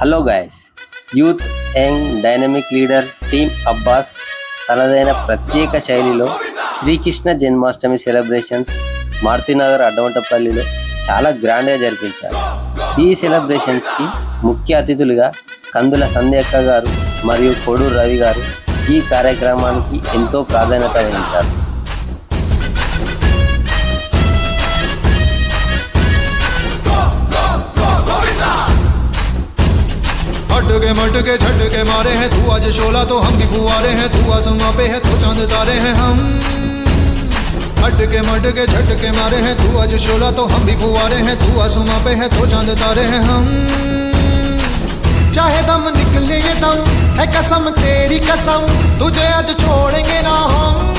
Hello guys, youth young dynamic leader team Abbas తనదైన ప్రత్యేక శైలిలో శ్రీకృష్ణ జన్మాష్టమి సెలబ్రేషన్స్ మారుతినగర్ అడ్డవంటపల్లిలో చాలా గ్రాండ్గా జరిపించారు. ఈ సెలబ్రేషన్స్కి ముఖ్య అతిథులుగా కందుల సంధ్యక్క గారు మరియు కోడూరు రవి గారు ఈ కార్యక్రమానికి ఎంతో ప్రాధాన్యత వహించారు. मटके मटके झटके मारे हैं तू आज शोला तो हम भी फुवारे हैं तू आसमां पे है तो चांद तारे हैं हम। मटके मटके झटके मारे हैं तू आज शोला तो हम भी फुवारे हैं तू आसमां पे है तो चांद तारे हैं हम। चाहे दम निकले ये दम है कसम तेरी कसम तुझे आज छोड़ेंगे ना हम।